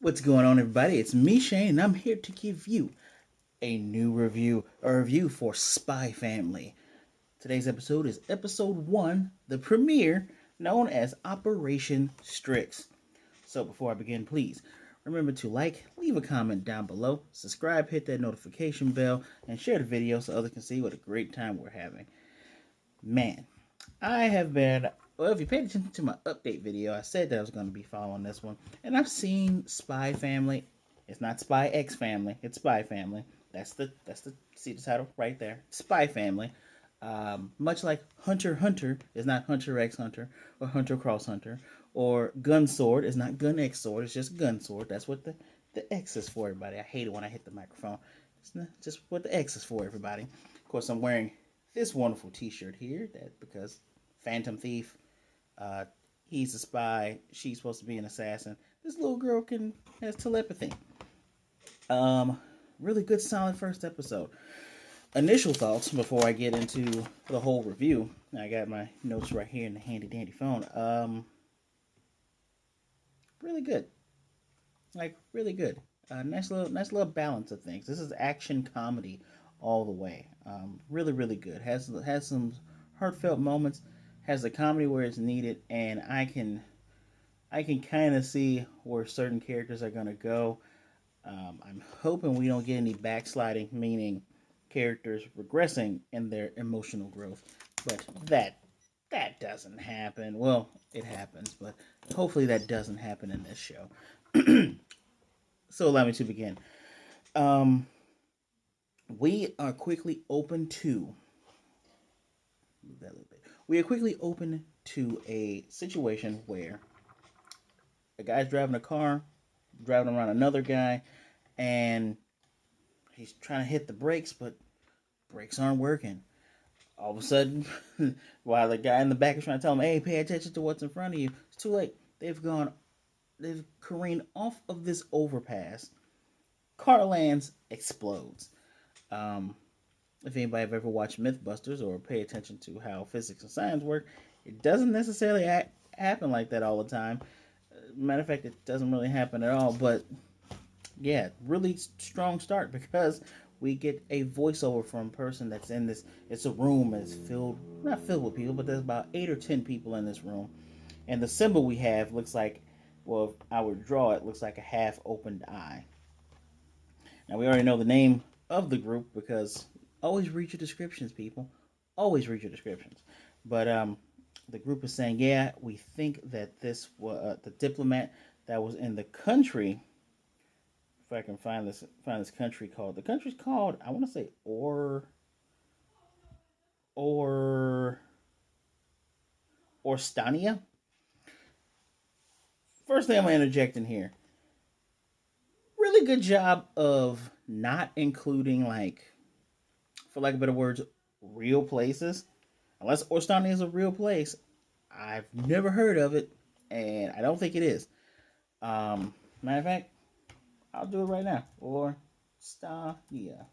What's going on, everybody? It's me, Shane, and I'm here to give you a review for SpyXFamily. Today's episode is episode 1, the premiere, known as Operation STRIX. So before I begin, please remember to like, leave a comment down below, subscribe, hit that notification bell, and share the video so others can see what a great time we're having. Man, I have been, well, if you paid attention to my update video, I said that I was going to be following this one. And I've seen SpyXFamily. It's not SpyXFamily, it's SpyXFamily. See the title right there. SpyXFamily. Much like Hunter x Hunter is not Hunter x Hunter or Hunter x Hunter, or Gun Sword is not Gun X Sword, it's just Gun Sword. That's what the X is for, everybody. I hate it when I hit the microphone. It's not just what the X is for, everybody. Of course, I'm wearing this wonderful t-shirt here because Phantom Thief, he's a spy, she's supposed to be an assassin. This little girl has telepathy. Really good, solid first episode. Initial thoughts before I get into the whole review. I got my notes right here in the handy dandy phone. Really good, like really good. Nice little balance of things. This is action comedy all the way. Really good. Has some heartfelt moments. Has the comedy where it's needed, and I can kind of see where certain characters are gonna go. I'm hoping we don't get any backsliding, meaning characters regressing in their emotional growth, but that doesn't happen. Well, it happens, but hopefully that doesn't happen in this show. So allow me to begin. We are quickly open to move that a little bit. We are quickly open to a situation where a guy's driving a car, driving around another guy, and he's trying to hit the brakes, but brakes aren't working. All of a sudden, while the guy in the back is trying to tell him, "Hey, pay attention to what's in front of you," it's too late. They've careened off of this overpass. Car lands, explodes. If anybody have ever watched Mythbusters or pay attention to how physics and science work, it doesn't necessarily happen like that all the time. Matter of fact, it doesn't really happen at all. But yeah, really strong start because we get a voiceover from a person that's in this. It's a room that's not filled with people, but there's about 8 or 10 people in this room. And the symbol we have looks like, well, if I would draw it, looks like a half opened eye. Now, we already know the name of the group because always read your descriptions, people. Always read your descriptions. But the group is saying, yeah, we think that this was the diplomat that was in the country. If I can find this country called. The country's called, I want to say, Ostania. First thing I'm going to interject in here. Really good job of not including, like, for lack of better words, real places. Unless Ostania is a real place, I've never heard of it, and I don't think it is. Matter of fact, I'll do it right now. Ostania.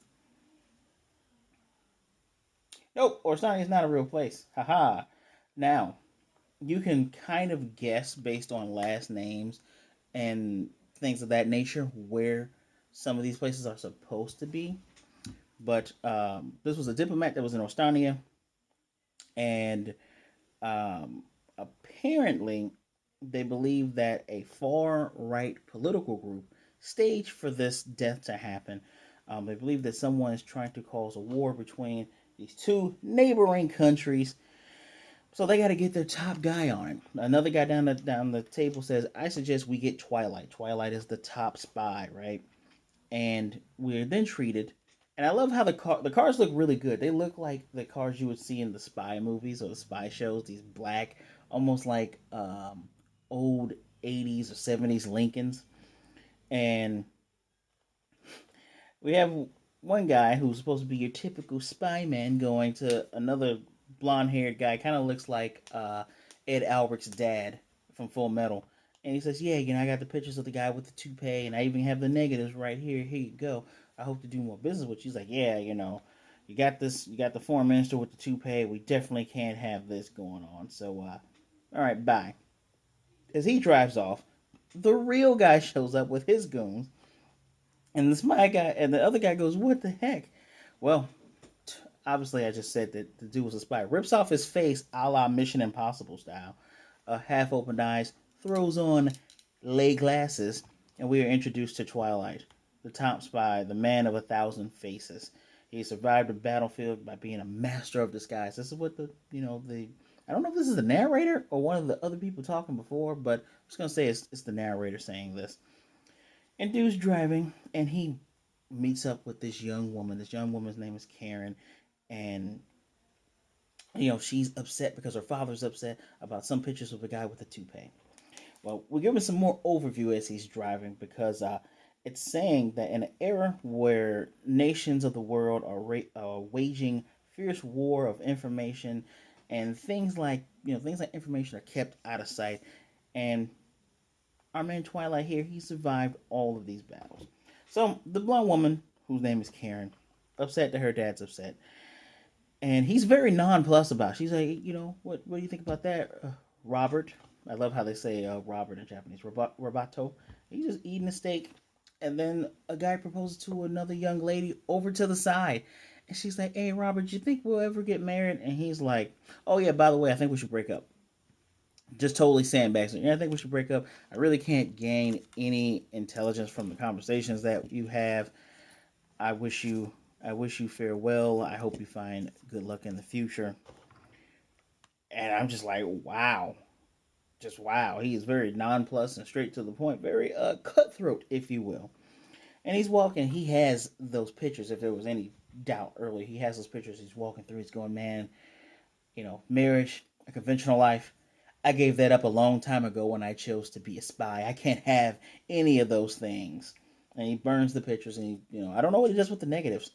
Nope, Ostania is not a real place. Haha. Now, you can kind of guess based on last names and things of that nature where some of these places are supposed to be. But this was a diplomat that was in Ostania, and apparently they believe that a far-right political group staged for this death to happen. They believe that someone is trying to cause a war between these two neighboring countries. So they got to get their top guy on it. Another guy down the table says, "I suggest we get Twilight. Twilight is the top spy, right?" And we're then treated. And I love how the cars look really good. They look like the cars you would see in the spy movies or the spy shows. These black, almost like old 80s or 70s Lincolns. And we have one guy who's supposed to be your typical spy man going to another blonde-haired guy. Kind of looks like Ed Albert's dad from Full Metal. And he says, "Yeah, I got the pictures of the guy with the toupee, and I even have the negatives right here. Here you go. I hope to do more business with you." He's like, "Yeah, you got this. You got the foreign minister with the toupee. We definitely can't have this going on. So, all right, bye." As he drives off, the real guy shows up with his goons, and the spy guy and the other guy goes, "What the heck?" Well, obviously, I just said that the dude was a spy. Rips off his face, a la Mission Impossible style. Half opened eyes, throws on lay glasses, and we are introduced to Twilight, the top spy, the man of 1,000 faces. He survived the battlefield by being a master of disguise. This is what the I don't know if this is the narrator or one of the other people talking before, but I'm just gonna say it's the narrator saying this. And dude's driving, and he meets up with this young woman. This young woman's name is Karen, and she's upset because her father's upset about some pictures of a guy with a toupee. Well, we're giving some more overview as he's driving because it's saying that in an era where nations of the world are waging fierce war of information, and things like information are kept out of sight, and our man Twilight here, he survived all of these battles. So the blonde woman, whose name is Karen, upset that her dad's upset, and he's very nonplussed about it. She's like, what do you think about that, Robert? I love how they say Robert in Japanese. Robato. He's just eating a steak, and then a guy proposes to another young lady over to the side, and she's like, "Hey, Robert, do you think we'll ever get married?" And he's like, "Oh yeah, by the way, I think we should break up." Just totally sandbags. Yeah, I think we should break up. I really can't gain any intelligence from the conversations that you have. I wish you I wish you farewell. I hope you find good luck in the future. And I'm just like, wow. Just wow. He is very nonplussed and straight to the point, very cutthroat, if you will. And he's walking, he has those pictures, if there was any doubt earlier, he has those pictures, he's walking through, he's going, man, marriage, a conventional life. I gave that up a long time ago when I chose to be a spy. I can't have any of those things. And he burns the pictures, and I don't know what he does with the negatives.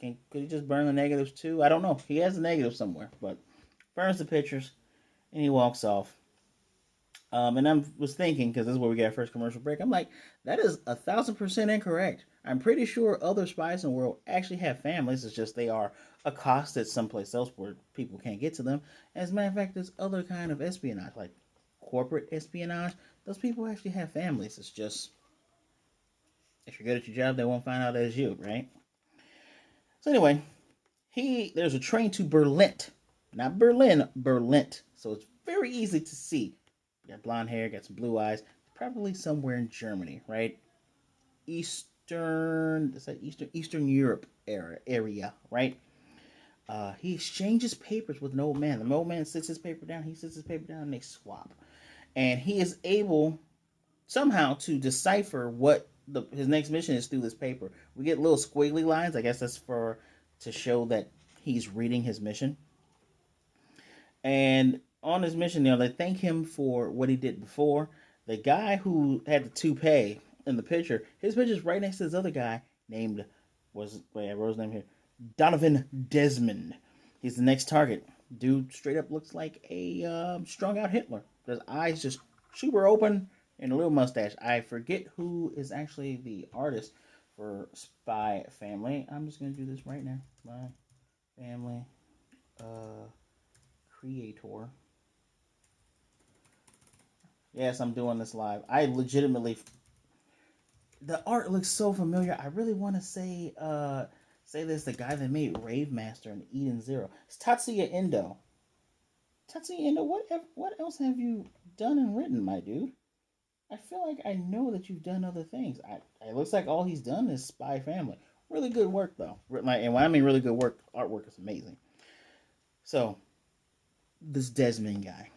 Could he just burn the negatives too? I don't know. He has the negatives somewhere, but burns the pictures, and he walks off. And I was thinking, because this is where we get our first commercial break, I'm like, that is 1,000% incorrect. I'm pretty sure other spies in the world actually have families. It's just they are accosted someplace else where people can't get to them. As a matter of fact, there's other kind of espionage, like corporate espionage. Those people actually have families. It's just, if you're good at your job, they won't find out as you, right? So anyway, there's a train to Berlin, not Berlin, Berlin. So it's very easy to see. Got blonde hair, got some blue eyes. Probably somewhere in Germany, right? Eastern Europe area, right? He exchanges papers with an old man. The old man sits his paper down. He sits his paper down, and they swap. And he is able somehow to decipher what his next mission is through this paper. We get little squiggly lines. I guess that's to show that he's reading his mission. And on his mission, they thank him for what he did before. The guy who had the toupee in the picture, his picture's right next to this other guy named I wrote his name here, Donovan Desmond. He's the next target. Dude straight up looks like a strung out Hitler. His eyes just super open and a little mustache. I forget who is actually the artist for SpyXFamily. I'm just gonna do this right now. SpyXFamily creator. Yes, I'm doing this live. I legitimately, the art looks so familiar. I really want to say this. The guy that made Rave Master and Eden Zero. It's Tatsuya Endo. Tatsuya Endo, what else have you done and written, my dude? I feel like I know that you've done other things. It looks like all he's done is SpyXFamily. Really good work though. And when I mean really good work, artwork is amazing. So this Desmond guy.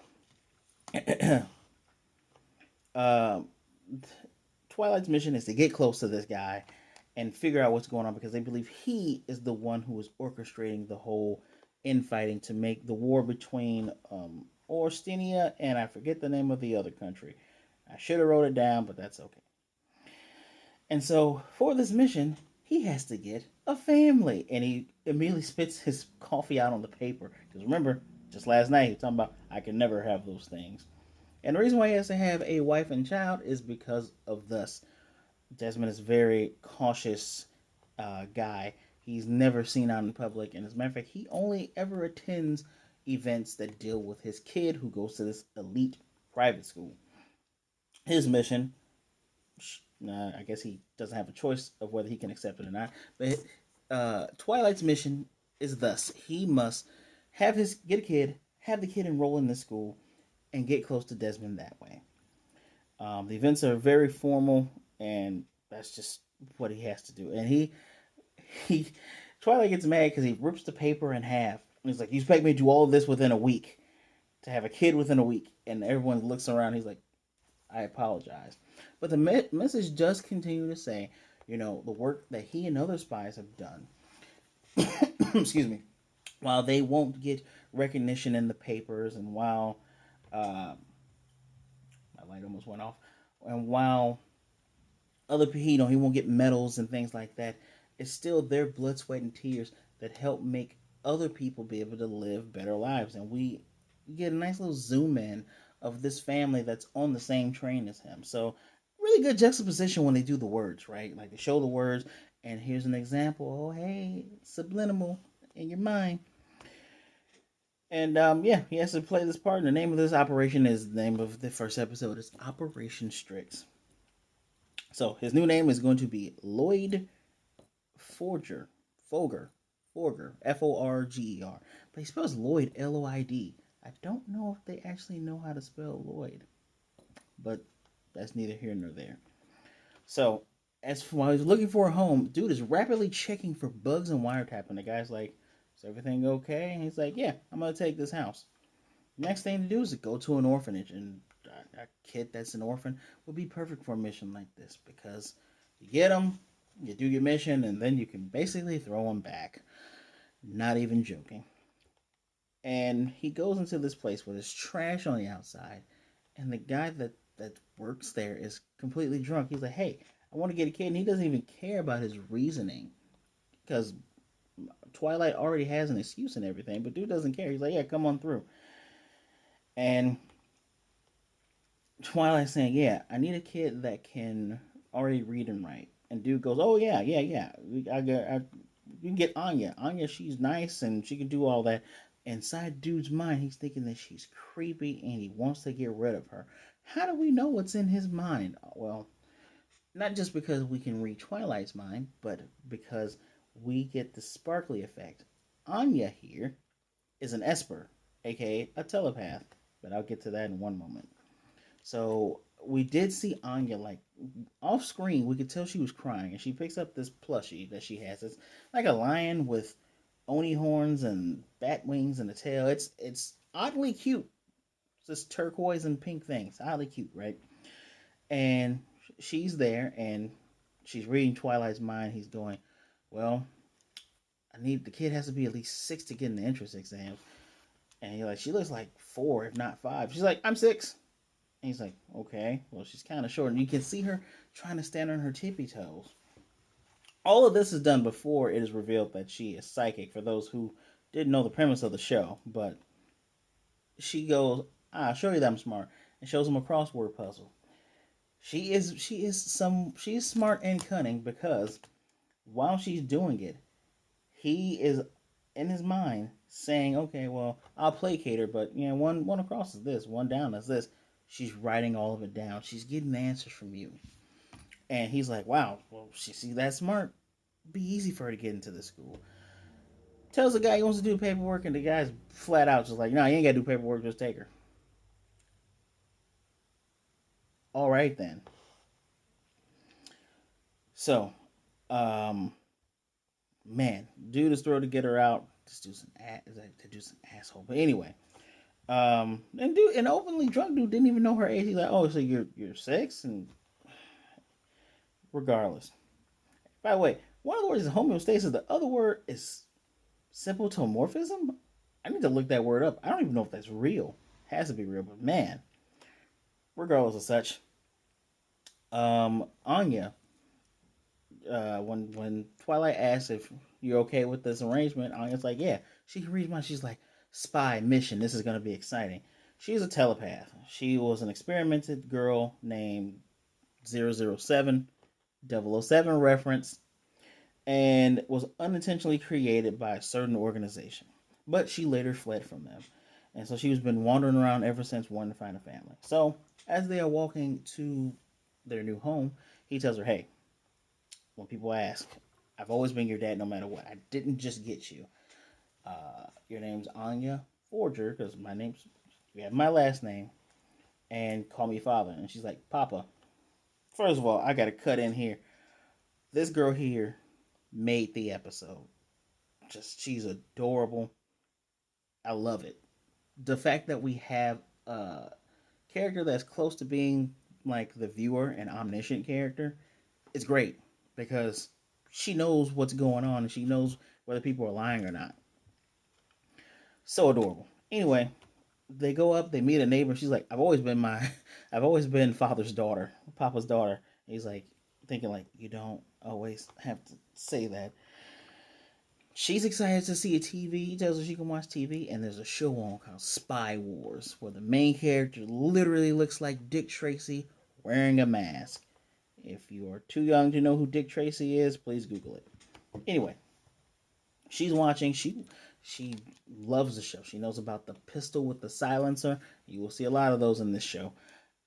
uh, Twilight's mission is to get close to this guy and figure out what's going on because they believe he is the one who is orchestrating the whole infighting to make the war between Ostania and I forget the name of the other country. I should have wrote it down, but that's okay. And so for this mission, he has to get a family, and he immediately spits his coffee out on the paper. Because remember, just last night he was talking about I can never have those things. And the reason why he has to have a wife and child is because of this. Desmond is a very cautious guy. He's never seen out in public, and as a matter of fact, he only ever attends events that deal with his kid who goes to this elite private school. his mission, I guess he doesn't have a choice of whether he can accept it or not. But Twilight's mission is thus: he must get a kid, have the kid enroll in this school, and get close to Desmond that way. The events are very formal, and that's just what he has to do. And he Twilight gets mad because he rips the paper in half. He's like, "You expect me to do all of this within a week? To have a kid within a week?" And everyone looks around. He's like, "I apologize." But the message does continue to say, the work that he and other spies have done. Excuse me. While they won't get recognition in the papers, and while my light almost went off, and while other people, he won't get medals and things like that, it's still their blood, sweat, and tears that help make other people be able to live better lives. And we get a nice little zoom in of this family that's on the same train as him. So really good juxtaposition when they do the words, right? Like they show the words, and here's an example. Oh, hey, subliminal in your mind. And yeah, he has to play this part. And the name of this operation is the name of the first episode is Operation STRIX. So his new name is going to be Loid Forger, Folger, Forger, but he spells Loid Loid. I don't know if they actually know how to spell Loid, but that's neither here nor there. So while he's looking for a home, dude is rapidly checking for bugs and wiretapping. The guy's like, "Is everything okay?" And he's like, "Yeah, I'm gonna take this house." Next thing to do is to go to an orphanage, and a kid that's an orphan would be perfect for a mission like this because you get them, you do your mission, and then you can basically throw them back. Not even joking. And he goes into this place where there's trash on the outside, and the guy that works there is completely drunk. He's like, "Hey, I want to get a kid," and he doesn't even care about his reasoning because Twilight already has an excuse and everything, but dude doesn't care. He's like, "Yeah, come on through." And Twilight saying, "Yeah, I need a kid that can already read and write." And dude goes, "Oh yeah, yeah, yeah. You can get Anya. Anya, she's nice and she can do all that." Inside dude's mind, he's thinking that she's creepy and he wants to get rid of her. How do we know what's in his mind? Well, not just because we can read Twilight's mind, but because we get the sparkly effect. Anya here is an Esper, aka a telepath, but I'll get to that in one moment. So we did see Anya like off screen. We could tell she was crying, and she picks up this plushie that she has. It's like a lion with oni horns and bat wings and a tail. It's oddly cute. It's this turquoise and pink thing. It's oddly cute, right? And she's there, and she's reading Twilight's mind. He's going, "Well, the kid has to be at least 6 to get in the entrance exam." And he's like, "She looks like 4, if not 5." She's like, "I'm 6." And he's like, "Okay, well, she's kind of short." And you can see her trying to stand on her tippy toes. All of this is done before it is revealed that she is psychic, for those who didn't know the premise of the show. But she goes, "I'll show you that I'm smart," and shows him a crossword puzzle. She is smart and cunning because while she's doing it, he is in his mind saying, "Okay, well, I'll placate her, but one across is this, one down is this." She's writing all of it down. She's getting the answers from you. And he's like, "Wow, well, she's that smart. Be easy for her to get into the school." Tells the guy he wants to do paperwork, and the guy's flat out just like, "No, you ain't got to do paperwork, just take her." All right, then. So, um, man, dude is thrilled to get her out. This dude's an asshole. But anyway, and openly drunk dude didn't even know her age. He's like, "Oh, so you're 6?" And regardless. By the way, one of the words is homeostasis. The other word is symptomorphism. I need to look that word up. I don't even know if that's real. It has to be real, but man, regardless of such, Anya, when Twilight asks if you're okay with this arrangement, Anya's like, "Yeah." She can read minds. She's like, "Spy mission. This is gonna be exciting." She's a telepath. She was an experimented girl named 007, 007 reference, and was unintentionally created by a certain organization. But she later fled from them. And so she's been wandering around ever since wanting to find a family. So As they are walking to their new home, he tells her, "Hey, when people ask, I've always been your dad no matter what. I didn't just get you. Your name's Anya Forger, because my name's, you have my last name, and call me father." And she's like, "Papa, first of all, I got to cut in here. This girl here made the episode. Just, she's adorable. I love it. The fact that we have a character that's close to being like the viewer, an omniscient character, is great because she knows what's going on and she knows whether people are lying or not. So adorable. Anyway, they go up, they meet a neighbor. She's like, I've always been father's daughter, papa's daughter." And he's like, thinking like, you don't always have to say that. She's excited to see a TV. He tells her she can watch TV, and there's a show on called Spy Wars, where the main character literally looks like Dick Tracy wearing a mask. If you are too young to know who Dick Tracy is, please Google it. Anyway, she's watching. She loves the show. She knows about the pistol with the silencer. You will see a lot of those in this show.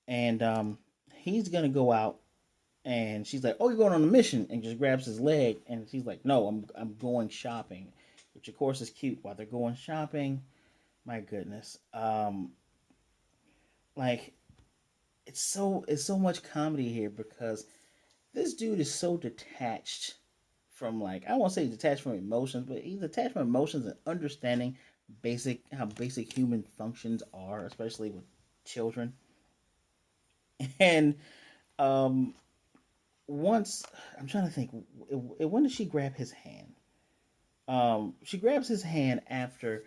And he's gonna go out, and she's like, "Oh, you're going on a mission," and just grabs his leg, and she's like, "No, I'm going shopping," which of course is cute. While they're going shopping, my goodness, like it's so much comedy here because this dude is so detached from, like, I don't want to say detached from emotions, but he's detached from emotions and understanding basic human functions are, especially with children. And um once, I'm trying to think, when did she grab his hand? She grabs his hand after,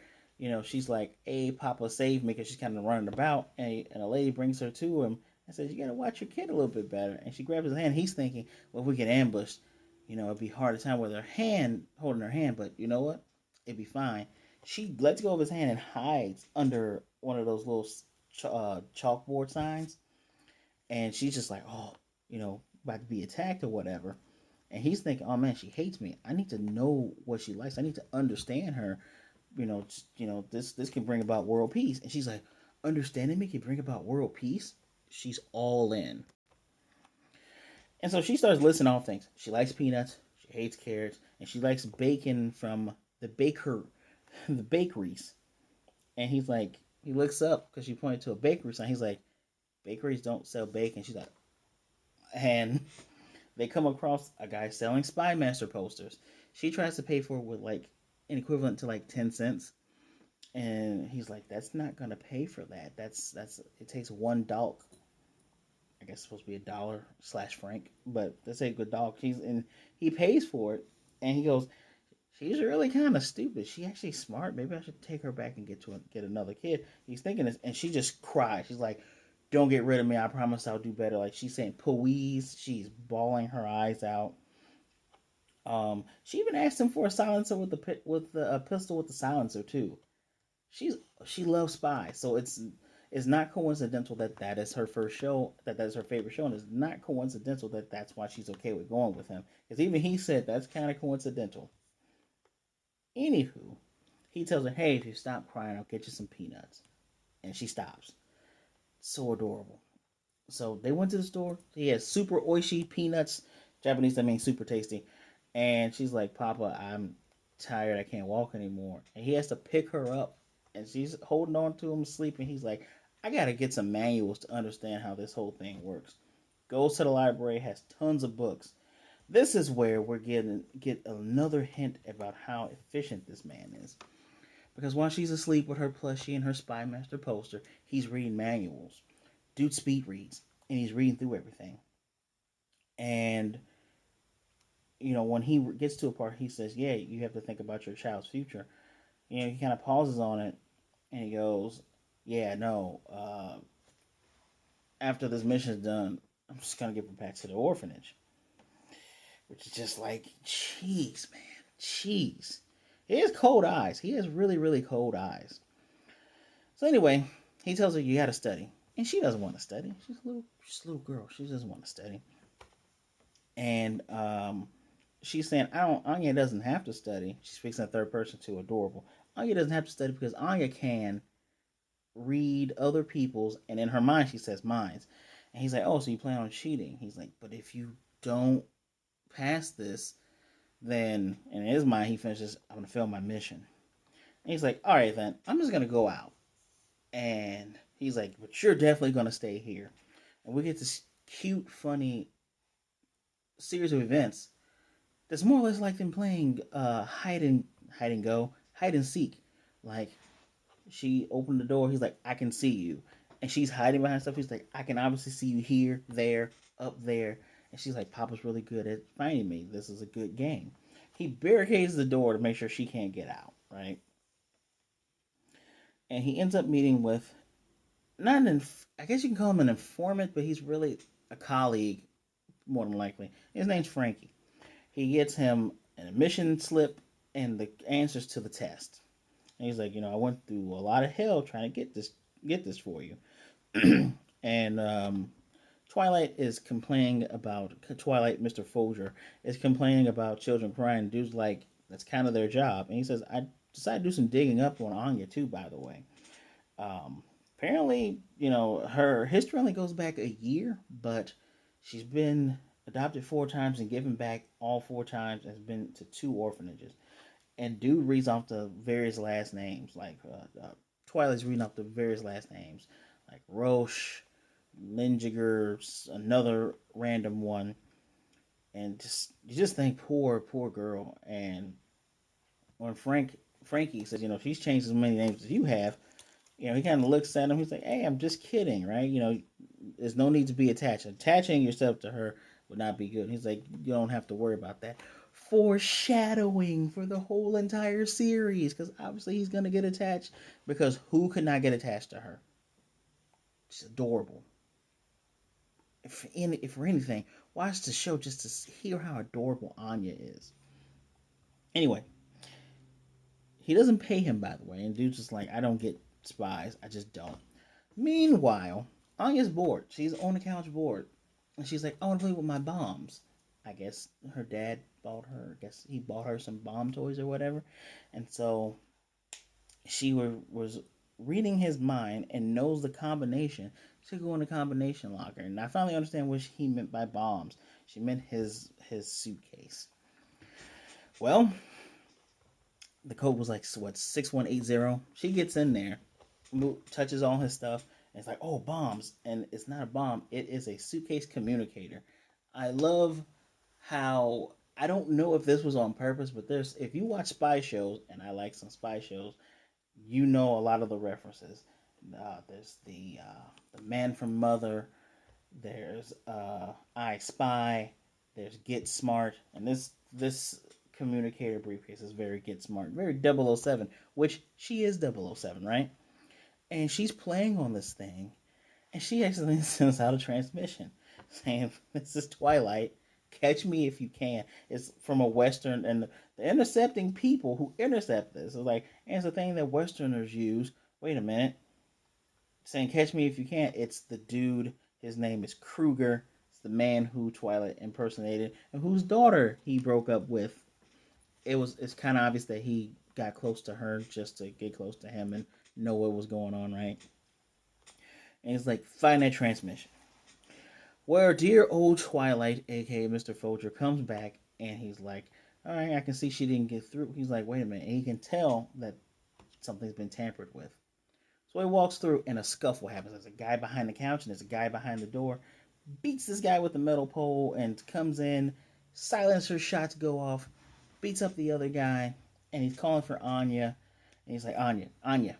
she's like, "Hey, Papa, save me," because she's kind of running about, and a lady brings her to him and says, "You gotta watch your kid a little bit better." And she grabs his hand. He's thinking, well, if we get ambushed, it'd be hard time with her hand holding her hand, but you know what? It'd be fine. She lets go of his hand and hides under one of those little chalkboard signs, and she's just like, "Oh, about to be attacked or whatever." And he's thinking, "Oh man, she hates me. I need to know what she likes. I need to understand her. This can bring about world peace." And she's like, "Understanding me can bring about world peace." She's all in. And so she starts listing all things. She likes peanuts. She hates carrots, and she likes bacon from the the bakeries. And he's like, he looks up because she pointed to a bakery sign. He's like, "Bakeries don't sell bacon." She's like, and they come across a guy selling Spy Master posters. She tries to pay for it with like an equivalent to like 10 cents, and he's like, "That's not gonna pay for that. That's it takes $1. I guess it's supposed to be $1/franc, but let's say good dog." He pays for it, and he goes, "She's really kind of stupid. She actually smart. Maybe I should take her back and get another kid." He's thinking this, and she just cries. She's like, "Don't get rid of me. I promise I'll do better." Like, she's saying "please." She's bawling her eyes out. She even asked him for a silencer with the a pistol with the silencer too. She's she loves spies, so it's not coincidental that that is her first show, that is her favorite show, and it's not coincidental that that's why she's okay with going with him. Because even he said that's kind of coincidental. Anywho, he tells her, "Hey, if you stop crying, I'll get you some peanuts," and she stops. So adorable. So they went to the store. He has super oishi peanuts. Japanese, that means super tasty. And she's like, "Papa, I'm tired. I can't walk anymore." And he has to pick her up. And she's holding on to him, sleeping. He's like, "I got to get some manuals to understand how this whole thing works." Goes to the library, has tons of books. This is where we're get another hint about how efficient this man is. Because while she's asleep with her plushie and her Spy Master poster, he's reading manuals. Dude speed reads, and he's reading through everything. And when he gets to a part, he says, "Yeah, you have to think about your child's future." He kind of pauses on it, and he goes, "Yeah, no. After this mission's done, I'm just gonna give her back to the orphanage." Which is just like, jeez, man, jeez. He has cold eyes. He has really, really cold eyes. So anyway, he tells her, "You got to study," and she doesn't want to study. She's a little girl. She doesn't want to study. And she's saying, "I don't." Anya doesn't have to study. She speaks in the third person too. Adorable. Anya doesn't have to study because Anya can read other people's, and in her mind she says mine's. And he's like, oh, so you plan on cheating? He's like, but if you don't pass this, then in his mind he finishes, I'm gonna fail my mission. And he's like, all right then, I'm just gonna go out. And he's like, but you're definitely gonna stay here. And we get this cute, funny series of events that's more or less like them playing hide and seek. Like she opened the door, he's like, I can see you. And she's hiding behind stuff. He's like, I can obviously see you here, there, up there. And she's like, Papa's really good at finding me. This is a good game. He barricades the door to make sure she can't get out, right? And he ends up meeting with not an I guess you can call him an informant, but he's really a colleague more than likely. His name's Frankie. He gets him an admission slip and the answers to the test. And he's like, I went through a lot of hell trying to get this for you. And Twilight is complaining about Twilight. Mr. Folger is complaining about children crying. Dude's like, that's kind of their job. And he says, I decided to do some digging up on Anya too, by the way. Apparently, her history only goes back a year, but she's been adopted 4 times and given back all 4 times, and has been to 2 orphanages. And dude reads off the various last names, like Twilight's reading off the various last names, like Roche, Linjiger, another random one, and you just think, poor girl. And when Frankie says, she's changed as many names as you have, he kind of looks at him. He's like, hey, I'm just kidding, right? There's no need to be attached. Attaching yourself to her would not be good. He's like, you don't have to worry about that. Foreshadowing for the whole entire series, because obviously he's gonna get attached. Because who could not get attached to her? She's adorable. If for anything, watch the show just to hear how adorable Anya is. Anyway, he doesn't pay him, by the way, and dude's just like, I don't get spies, I just don't. Meanwhile, Anya's bored. She's on the couch bored, and she's like, I want to play with my bombs. I guess her dad bought her. I guess he bought her some bomb toys or whatever, and so she was reading his mind and knows the combination to go in the combination locker. And I finally understand what he meant by bombs. She meant his suitcase. Well, the code was like, what, 6180? She gets in there, touches all his stuff, and it's like, oh, bombs. And it's not a bomb, it is a suitcase communicator. I love how, I don't know if this was on purpose, but if you watch spy shows, and I like some spy shows, a lot of the references. There's the Man from Mother, there's I Spy, there's Get Smart, and this communicator briefcase is very Get Smart, very 007, which she is 007, right? And she's playing on this thing, and she accidentally sends out a transmission saying, this is Twilight, catch me if you can. It's from a Western, and the intercepting people who intercept this is like, and it's a thing that Westerners use. Wait a minute. Saying catch me if you can. It's the dude, his name is Kruger. It's the man who Twilight impersonated and whose daughter he broke up with. It's kind of obvious that he got close to her just to get close to him and know what was going on, right? And he's like, find that transmission. Where dear old Twilight, aka Mr. Folger, comes back and he's like, all right, I can see she didn't get through. He's like, wait a minute. And he can tell that something's been tampered with. So he walks through and a scuffle happens. There's a guy behind the couch and there's a guy behind the door. Beats this guy with the metal pole and comes in. Silencer shots go off. Beats up the other guy. And he's calling for Anya. And he's like, Anya.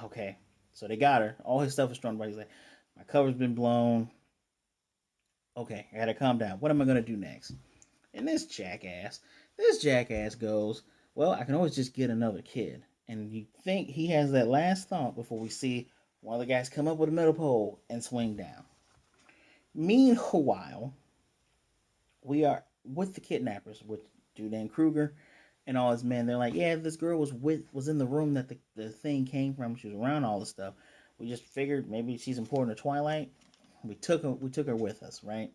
Okay. So they got her. All his stuff is thrown away. He's like, my cover's been blown. Okay, I gotta calm down. What am I gonna do next? And this jackass goes, well, I can always just get another kid. And you think he has that last thought before we see one of the guys come up with a metal pole and swing down. Meanwhile, we are with the kidnappers, with dude named Kruger and all his men. They're like, yeah, this girl was in the room that the thing came from. She was around all this stuff. We just figured maybe she's important to Twilight. We took her with us, right?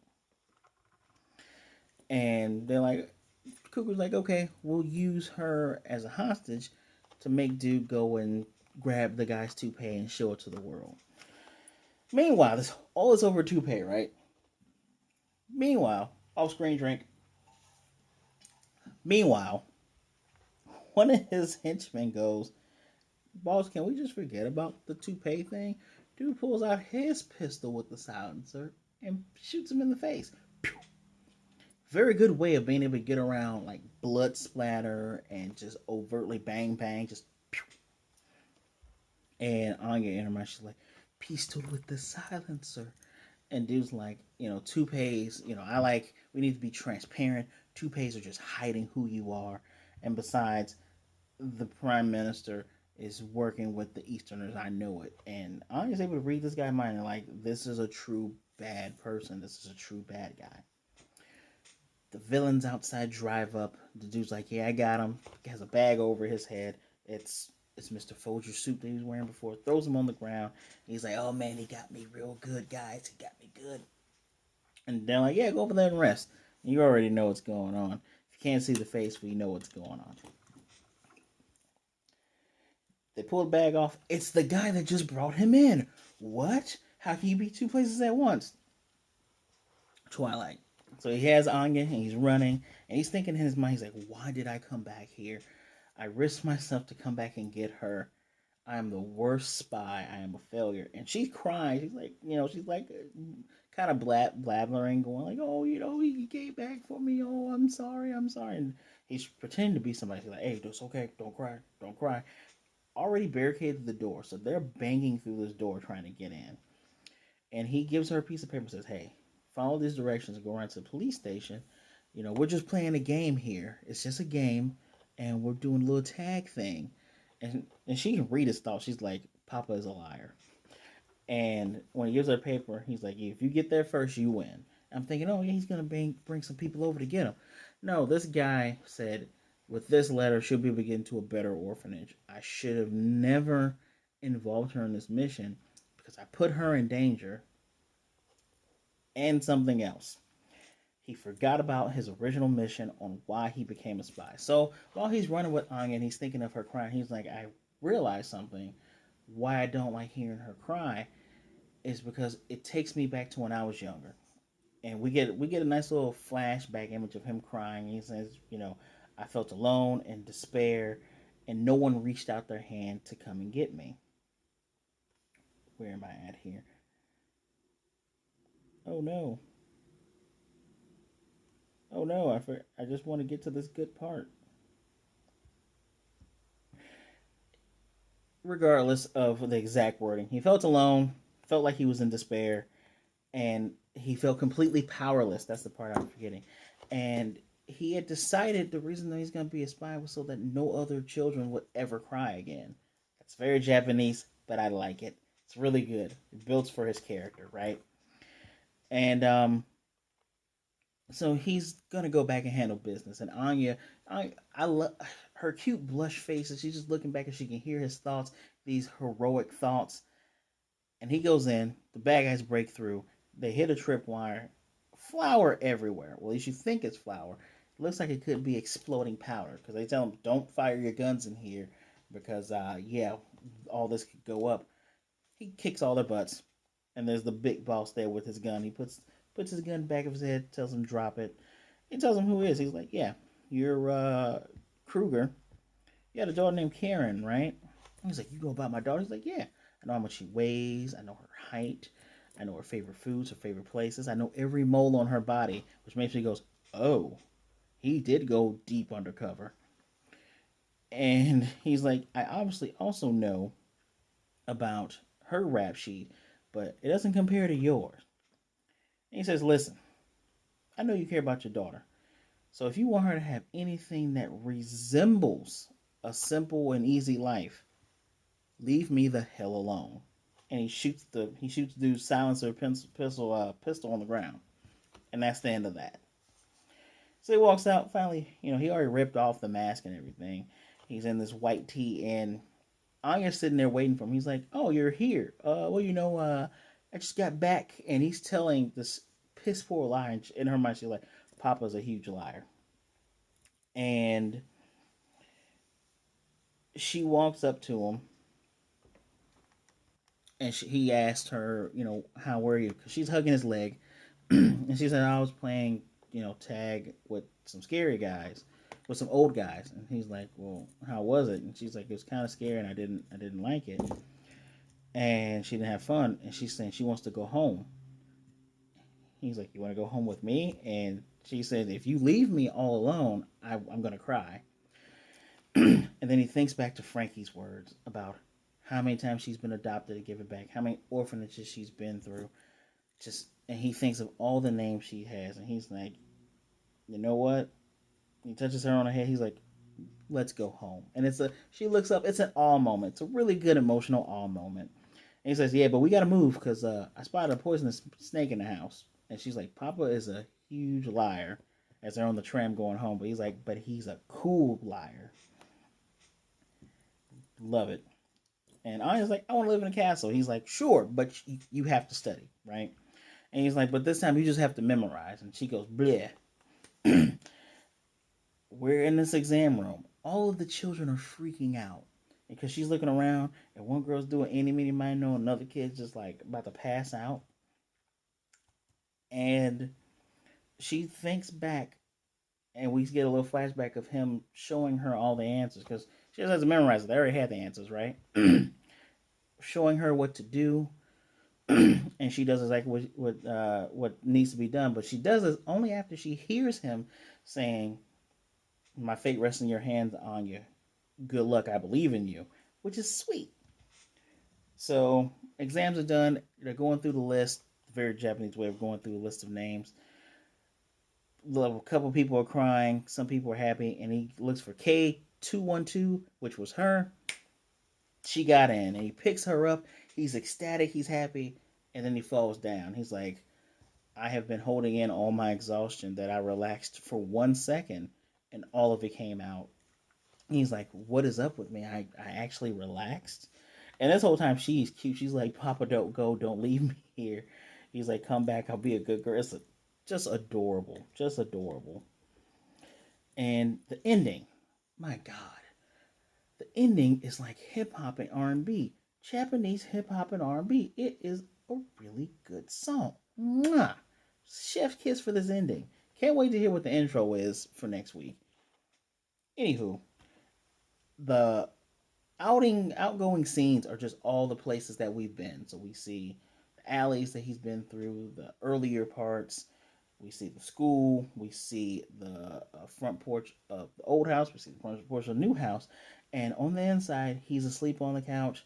And they're like, Kruger's like, okay, we'll use her as a hostage to make dude go and grab the guy's toupee and show it to the world. Meanwhile, this all is over toupee, right? Meanwhile, off-screen drink. Meanwhile, one of his henchmen goes, "Boss, can we just forget about the toupee thing?" Dude pulls out his pistol with the silencer and shoots him in the face. Very good way of being able to get around like blood splatter and just overtly bang bang, just pew. And Anya in her mind, she's like, "Pistol with the silencer." And dude's like, toupees, we need to be transparent. Toupees are just hiding who you are. And besides, the prime minister is working with the Easterners. I know it. And I was able to read this guy's mind and like, this is a true bad person. This is a true bad guy. The villains outside drive up. The dude's like, "Yeah, I got him." He has a bag over his head. It's Mr. Folger's suit that he was wearing before. Throws him on the ground. He's like, "Oh man, he got me real good, guys. He got me good." And they're like, "Yeah, go over there and rest." And you already know what's going on. If you can't see the face, we know what's going on. They pull the bag off. It's the guy that just brought him in. What? How can you be two places at once? Twilight. So he has Anya and he's running and he's thinking in his mind, he's like, "Why did I come back here? I risked myself to come back and get her. I am the worst spy. I am a failure." And she's crying. She's like, kind of blabbering, going like, "Oh, he came back for me. Oh, I'm sorry. I'm sorry." And he's pretending to be somebody. He's like, "Hey, it's okay. Don't cry. Don't cry." Already barricaded the door. So they're banging through this door trying to get in. And he gives her a piece of paper and says, "Hey, follow these directions and go around to the police station. We're just playing a game here. It's just a game, and we're doing a little tag thing." And she can read his thoughts. She's like, "Papa is a liar." And when he gives her paper, he's like, "If you get there first, you win." I'm thinking, "Oh yeah, he's gonna bring some people over to get him." No, this guy said, "With this letter, she'll be able to get into a better orphanage. I should have never involved her in this mission because I put her in danger and something else." He forgot about his original mission on why he became a spy. So while he's running with Anya and he's thinking of her crying, he's like, "I realized something. Why I don't like hearing her cry is because it takes me back to when I was younger." And we get a nice little flashback image of him crying. He says, "I felt alone and despair, and no one reached out their hand to come and get me." Where am I at here? Oh no. Oh no, I just want to get to this good part. Regardless of the exact wording, he felt alone, felt like he was in despair, and he felt completely powerless. That's the part I'm forgetting. And he had decided the reason that he's going to be a spy was so that no other children would ever cry again. That's very Japanese, but I like it. It's really good. It builds for his character, right? And so he's gonna go back and handle business. And Anya, I love her cute blush face as she's just looking back and she can hear his thoughts, these heroic thoughts. And he goes in. The bad guys break through. They hit a tripwire. Flour everywhere. Well, at least you think it's flour. It looks like it could be exploding powder because they tell him, "Don't fire your guns in here because yeah, all this could go up." He kicks all their butts, and there's the big boss there with his gun. He puts his gun back of his head, tells him drop it. He tells him who he is. He's like, "Yeah, you're Kruger. You had a daughter named Karen, right?" He's like, "You know about my daughter?" He's like, "Yeah, I know how much she weighs. I know her height. I know her favorite foods, her favorite places. I know every mole on her body," which makes me goes, "Oh, he did go deep undercover." And he's like, "I obviously also know about her rap sheet, but it doesn't compare to yours." And he says, "Listen, I know you care about your daughter. So if you want her to have anything that resembles a simple and easy life, leave me the hell alone." And he shoots the dude's silencer pistol on the ground, and that's the end of that. So he walks out. Finally, he already ripped off the mask and everything. He's in this white tee, and Anya's sitting there waiting for him. He's like, "Oh, you're here. Well, I just got back," and he's telling this piss poor lie in her mind. She's like, "Papa's a huge liar," and she walks up to him And he asked her, how were you? Because she's hugging his leg, and she said, I was playing, tag with some scary guys, with some old guys. And he's like, well, how was it? And she's like, it was kind of scary, and I didn't like it, and she didn't have fun. And she's saying she wants to go home. He's like, you want to go home with me? And she said, if you leave me all alone, I'm gonna cry. And then he thinks back to Frankie's words about how many times she's been adopted and given back, how many orphanages she's been through. And he thinks of all the names she has, and he's like, you know what? He touches her on the head. He's like, let's go home. And she looks up. It's an awe moment. It's a really good emotional awe moment. And he says, yeah, but we got to move because I spotted a poisonous snake in the house. And she's like, Papa is a huge liar, as they're on the tram going home. But he's like, but he's a cool liar. Love it. And Anya's like, I want to live in a castle. He's like, sure, but you have to study, right? And he's like, but this time you just have to memorize. And she goes, bleh. We're in this exam room. All of the children are freaking out because she's looking around, and one girl's doing any, meeny, miny, no, another kid's just like about to pass out. And she thinks back, and we get a little flashback of him showing her all the answers because she just has to memorize it. They already had the answers, right? Showing her what to do, and she does exactly what needs to be done. But she does it only after she hears him saying, my fate rests in your hands, Anya. Good luck, I believe in you. Which is sweet. So, exams are done. They're going through the list. Very Japanese way of going through a list of names. A couple people are crying. Some people are happy. And he looks for K212, which was her. She got in. And he picks her up. He's ecstatic. He's happy. And then he falls down. He's like, I have been holding in all my exhaustion that I relaxed for 1 second. And all of it came out. He's like, what is up with me? I actually relaxed. And this whole time she's cute. She's like, Papa, don't go. Don't leave me here. He's like, come back. I'll be a good girl. It's just adorable. Just adorable. And the ending, my God. The ending is like hip hop and R&B. Japanese hip hop and R&B. It is a really good song. Mwah! Chef kiss for this ending. Can't wait to hear what the intro is for next week. Anywho, the outgoing scenes are just all the places that we've been. So we see the alleys that he's been through, the earlier parts. We see the school. We see the front porch of the old house. We see the front porch of the new house. And on the inside, he's asleep on the couch,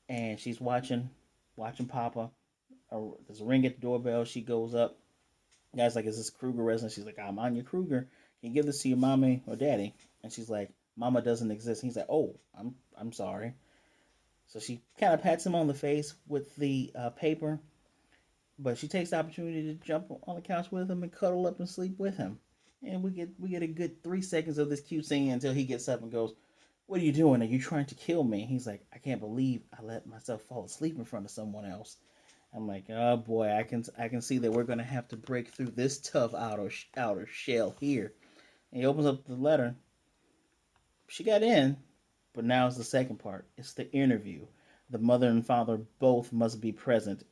and she's watching Papa. There's a ring at the doorbell. She goes up. The guy's like, "Is this Kruger resident?" She's like, "I'm Anya Kruger. Can you give this to your mommy or daddy?" And she's like, "Mama doesn't exist." He's like, "Oh, I'm sorry." So she kind of pats him on the face with the paper, but she takes the opportunity to jump on the couch with him and cuddle up and sleep with him. And we get a good 3 seconds of this cute scene until he gets up and goes, "What are you doing? Are you trying to kill me?" He's like, "I can't believe I let myself fall asleep in front of someone else." I'm like, oh boy, I can see that we're gonna have to break through this tough outer shell here. And he opens up the letter. She got in, but now it's the second part. It's the interview. The mother and father both must be present,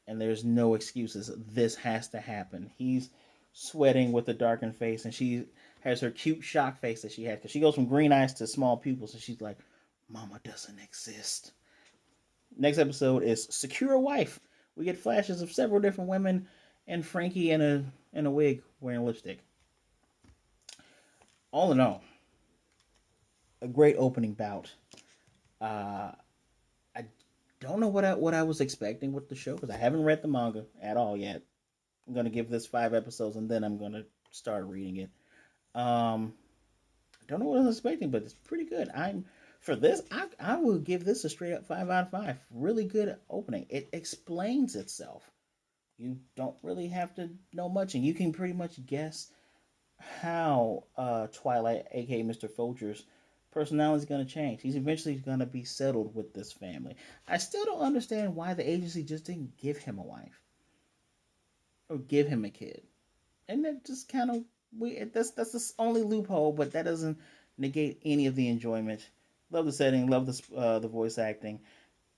and there's no excuses. This has to happen. He's sweating with a darkened face, and she has her cute shock face that she had because she goes from green eyes to small pupils, and she's like, "Mama doesn't exist." Next episode is Secure a Wife. We get flashes of several different women and Frankie in a wig wearing lipstick. All in all, a great opening bout. I don't know what I was expecting with the show because I haven't read the manga at all yet. I'm gonna give this 5 episodes and then I'm gonna start reading it. I don't know what I was expecting, but it's pretty good. For this, I will give this a straight up 5 out of 5. Really good opening. It explains itself. You don't really have to know much, and you can pretty much guess how Twilight, aka Mr. Folger's personality is going to change. He's eventually going to be settled with this family. I still don't understand why the agency just didn't give him a wife or give him a kid, and that just kind of that's the only loophole, but that doesn't negate any of the enjoyment. Love the setting, love the voice acting,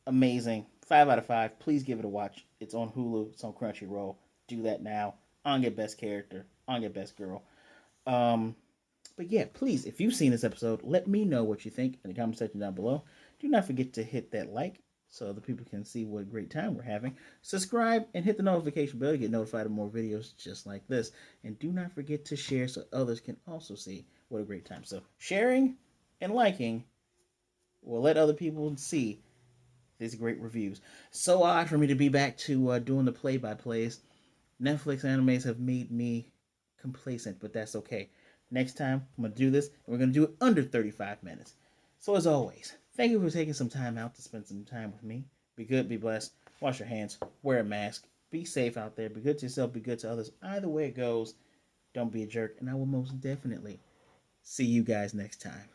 amazing. 5 out of 5. Please give it a watch. It's on Hulu. It's on Crunchyroll. Do that now. Anya best character. Anya best girl. But yeah, please, if you've seen this episode, let me know what you think in the comment section down below. Do not forget to hit that like so other people can see what a great time we're having. Subscribe and hit the notification bell to get notified of more videos just like this. And do not forget to share so others can also see what a great time. So sharing and liking will let other people see these great reviews. So odd for me to be back to doing the play-by-plays. Netflix animes have made me complacent, but that's okay. Next time, I'm going to do this, and we're going to do it under 35 minutes. So as always, thank you for taking some time out to spend some time with me. Be good, be blessed, wash your hands, wear a mask, be safe out there, be good to yourself, be good to others. Either way it goes, don't be a jerk, and I will most definitely see you guys next time.